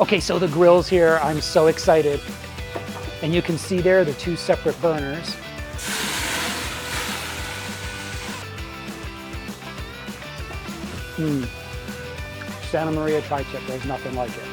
Okay, so the grill's here. I'm so excited. And you can see there the two separate burners. Santa Maria tri-tip, there's nothing like it.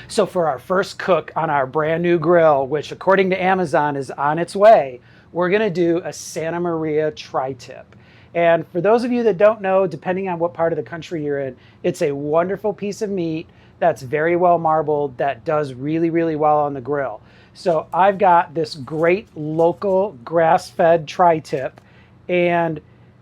So for our first cook on our brand new grill, which according to Amazon is on its way, we're gonna do a Santa Maria tri-tip. And for those of you that don't know, depending on what part of the country you're in, it's a wonderful piece of meat that's very well marbled, that does really, really well on the grill. So I've got this great local grass-fed tri-tip, and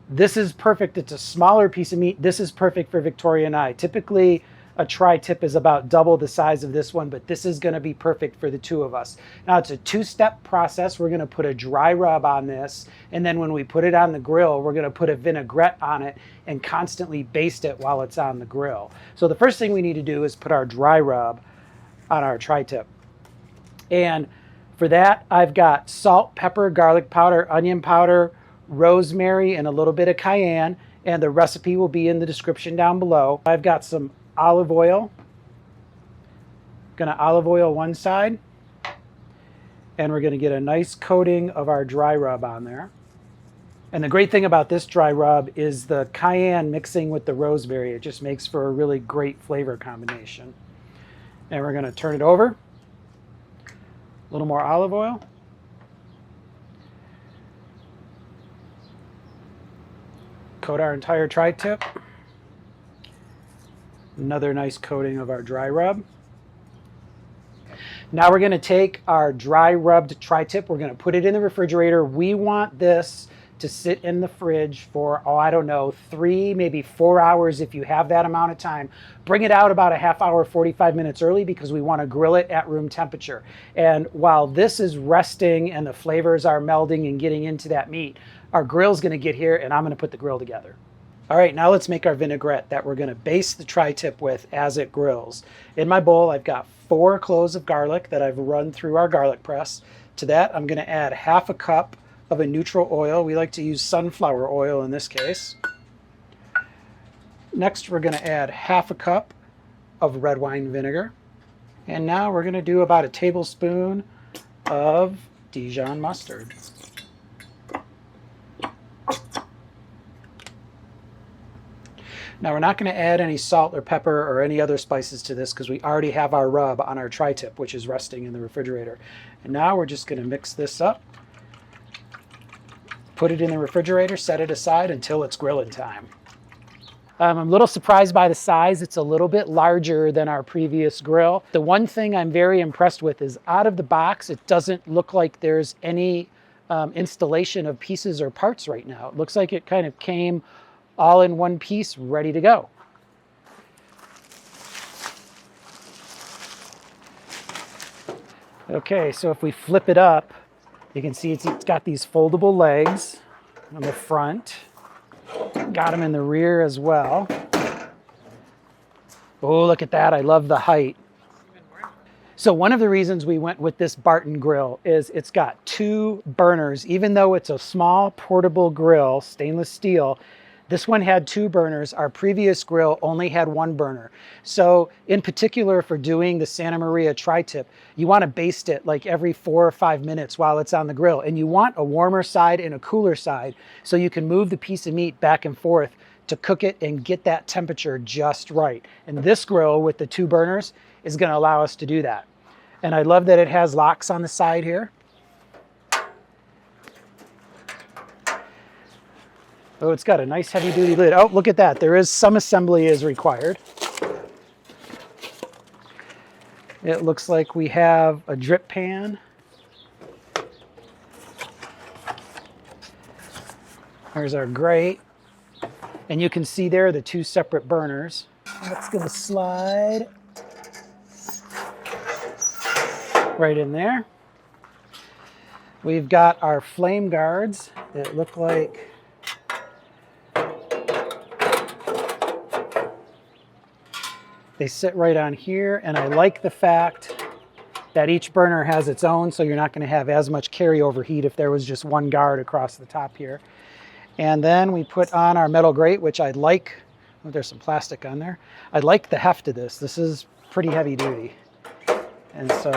this is perfect. It's a smaller piece of meat. This is perfect for Victoria and I. Typically, a tri-tip is about double the size of this one, but this is gonna be perfect for the two of us. Now it's a two-step process. We're gonna put a dry rub on this, and then when we put it on the grill, we're gonna put a vinaigrette on it and constantly baste it while it's on the grill. So the first thing we need to do is put our dry rub on our tri-tip. And for that, I've got salt, pepper, garlic powder, onion powder, rosemary, and a little bit of cayenne, and the recipe will be in the description down below. I've got some olive oil. Gonna olive oil one side, and we're gonna get a nice coating of our dry rub on there. And the great thing about this dry rub is the cayenne mixing with the rosemary. It just makes for a really great flavor combination. And we're gonna turn it over. A little more olive oil. Coat our entire tri-tip. Another nice coating of our dry rub. Now we're gonna take our dry rubbed tri-tip, we're gonna put it in the refrigerator. We want this to sit in the fridge for, oh, I don't know, 3, maybe 4 hours if you have that amount of time. Bring it out about a half hour, 45 minutes early because we wanna grill it at room temperature. And while this is resting and the flavors are melding and getting into that meat, our grill's gonna get here and I'm gonna put the grill together. All right, now let's make our vinaigrette that we're gonna baste the tri-tip with as it grills. In my bowl, I've got 4 cloves of garlic that I've run through our garlic press. To that, I'm gonna add half a cup of a neutral oil. We like to use sunflower oil in this case. Next, we're gonna add half a cup of red wine vinegar. And now we're gonna do about a tablespoon of Dijon mustard. Now we're not going to add any salt or pepper or any other spices to this because we already have our rub on our tri-tip, which is resting in the refrigerator. And now we're just going to mix this up, put it in the refrigerator, set it aside until it's grilling time. I'm a little surprised by the size. It's a little bit larger than our previous grill. The one thing I'm very impressed with is out of the box, it doesn't look like there's any installation of pieces or parts right now. It looks like it kind of came all in one piece, ready to go. Okay, so if we flip it up, you can see it's got these foldable legs on the front. Got them in the rear as well. Oh, look at that. I love the height. So one of the reasons we went with this Barton grill is it's got 2 burners. Even though it's a small portable grill, stainless steel, this one had 2 burners. Our previous grill only had 1 burner. So in particular for doing the Santa Maria tri-tip, you want to baste it like every 4 or 5 minutes while it's on the grill. And you want a warmer side and a cooler side so you can move the piece of meat back and forth to cook it and get that temperature just right. And this grill with the 2 burners is going to allow us to do that. And I love that it has locks on the side here. Oh, it's got a nice heavy duty lid. Oh, look at that. There is some assembly is required. It looks like we have a drip pan. There's our grate. And you can see there the 2 separate burners. That's gonna slide right in there. We've got our flame guards that look like They sit right on here, and I like the fact that each burner has its own, so you're not going to have as much carryover heat if there was just one guard across the top here. And then we put on our metal grate, which I like. Oh, there's some plastic on there. I like the heft of this. This is pretty heavy duty. And so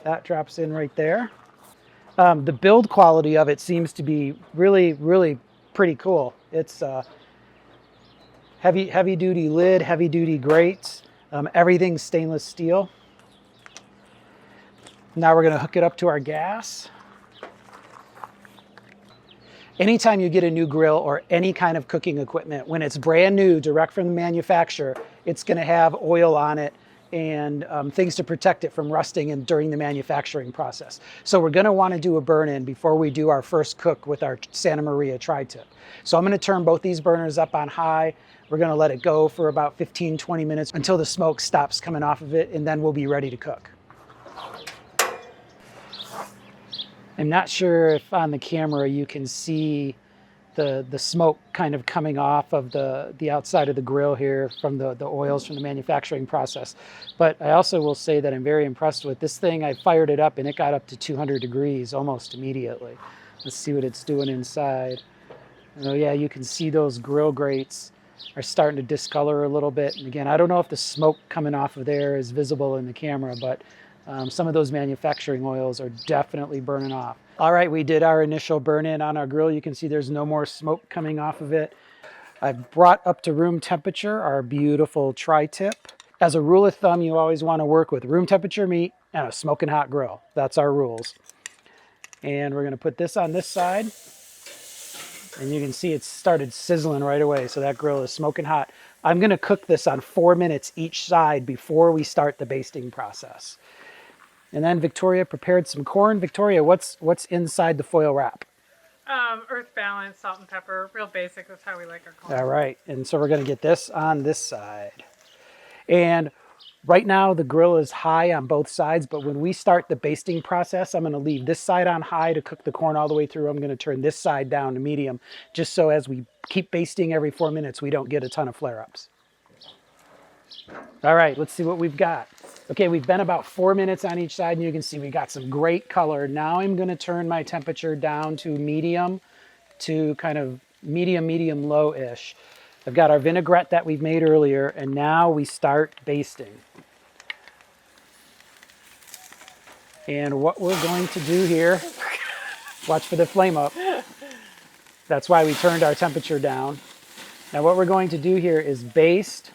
that drops in right there. The build quality of it seems to be really, really pretty cool. It's heavy duty lid, heavy duty grates, everything's stainless steel. Now we're going to hook it up to our gas. Anytime you get a new grill or any kind of cooking equipment, when it's brand new, direct from the manufacturer, it's going to have oil on it and things to protect it from rusting and during the manufacturing process. So we're going to want to do a burn-in before we do our first cook with our Santa Maria tri-tip. So I'm going to turn both these burners up on high. We're going to let it go for about 15-20 minutes until the smoke stops coming off of it, and then we'll be ready to cook. I'm not sure if on the camera you can see the smoke kind of coming off of the outside of the grill here from the oils from the manufacturing process. But I also will say that I'm very impressed with this thing. I fired it up and it got up to 200 degrees almost immediately. Let's see what it's doing inside. Oh yeah, you can see those grill grates are starting to discolor a little bit. And again, I don't know if the smoke coming off of there is visible in the camera, but some of those manufacturing oils are definitely burning off. All right, we did our initial burn-in on our grill. You can see there's no more smoke coming off of it. I've brought up to room temperature our beautiful tri-tip. As a rule of thumb, you always want to work with room temperature meat and a smoking hot grill. That's our rules. And we're going to put this on this side. And you can see it started sizzling right away. So that grill is smoking hot. I'm going to cook this on 4 minutes each side before we start the basting process. And then Victoria prepared some corn. Victoria, what's inside the foil wrap? Earth balance, salt and pepper, real basic. That's how we like our corn. All right, and so we're going to get this on this side. And right now the grill is high on both sides, but when we start the basting process, I'm going to leave this side on high to cook the corn all the way through. I'm going to turn this side down to medium, just so as we keep basting every 4 minutes, we don't get a ton of flare-ups. All right, let's see what we've got. Okay, we've been about 4 minutes on each side, and you can see we got some great color. Now I'm going to turn my temperature down to medium to kind of medium low-ish. I've got our vinaigrette that we've made earlier, and now we start basting. And what we're going to do here, watch for the flame up. That's why we turned our temperature down. Now what we're going to do here is baste.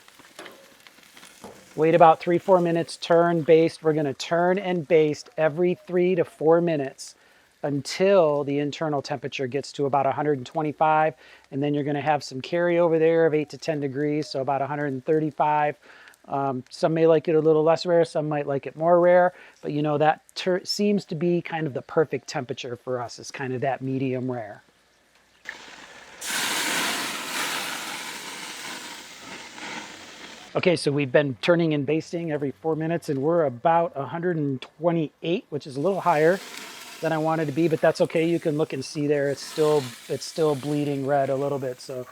Wait about 3-4 minutes, turn, baste. We're going to turn and baste every 3 to 4 minutes until the internal temperature gets to about 125. And then you're going to have some carryover there of 8 to 10 degrees, so about 135. Some may like it a little less rare, some might like it more rare. But you know, that seems to be kind of the perfect temperature for us, is kind of that medium rare. Okay, so we've been turning and basting every 4 minutes, and we're about 128, which is a little higher than I wanted to be, but that's okay. You can look and see there, it's still bleeding red a little bit, so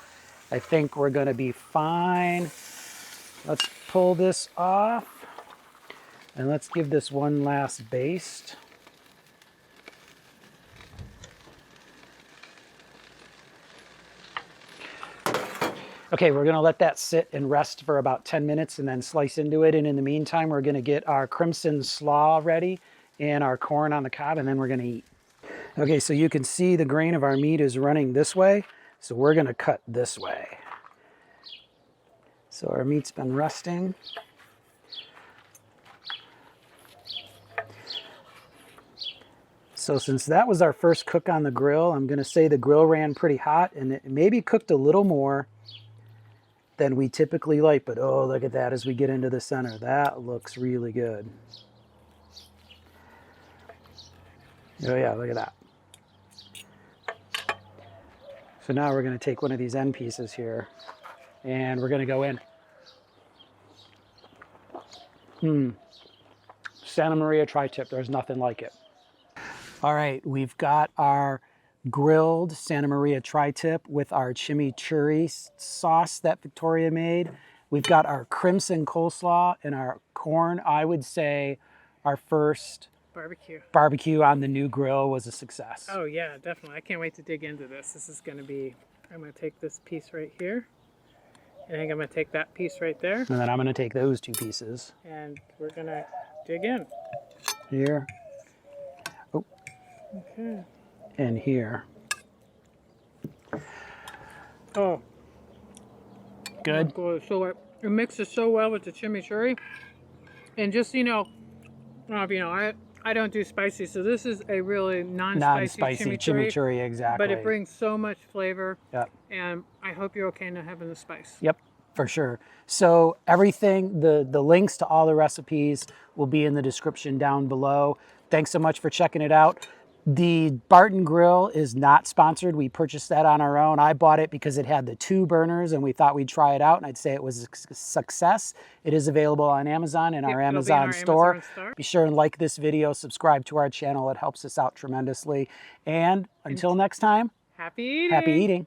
I think we're gonna be fine. Let's pull this off, and let's give this one last baste. Okay, we're gonna let that sit and rest for about 10 minutes and then slice into it. And in the meantime, we're gonna get our crimson slaw ready and our corn on the cob, and then we're gonna eat. Okay, so you can see the grain of our meat is running this way. So we're gonna cut this way. So our meat's been resting. So since that was our first cook on the grill, I'm gonna say the grill ran pretty hot, and it maybe cooked a little more than we typically like, but oh, look at that as we get into the center. That looks really good. Oh yeah, look at that. So now we're going to take one of these end pieces here, and we're going to go in. Santa Maria tri-tip, there's nothing like it. All right, we've got our grilled Santa Maria tri-tip with our chimichurri sauce that Victoria made. We've got our crimson coleslaw and our corn. I would say our first barbecue on the new grill was a success. Oh yeah, definitely. I can't wait to dig into this. This is going to be, I'm going to take this piece right here. And I think I'm going to take that piece right there. And then I'm going to take those 2 pieces. And we're going to dig in. Here. Oh. Okay. And here. Oh. Good. Oh, so it mixes so well with the chimichurri. And just, you know, I don't do spicy, so this is a really non-spicy chimichurri, exactly. But it brings so much flavor. Yep. And I hope you're okay not having the spice. Yep, for sure. So everything, the links to all the recipes will be in the description down below. Thanks so much for checking it out. The Barton Grill is not sponsored. We purchased that on our own. I bought it because it had the 2 burners and we thought we'd try it out, and I'd say it was a success. It is available on Amazon in our Amazon store. Be sure and like this video, subscribe to our channel. It helps us out tremendously. And until next time, happy eating. Happy eating.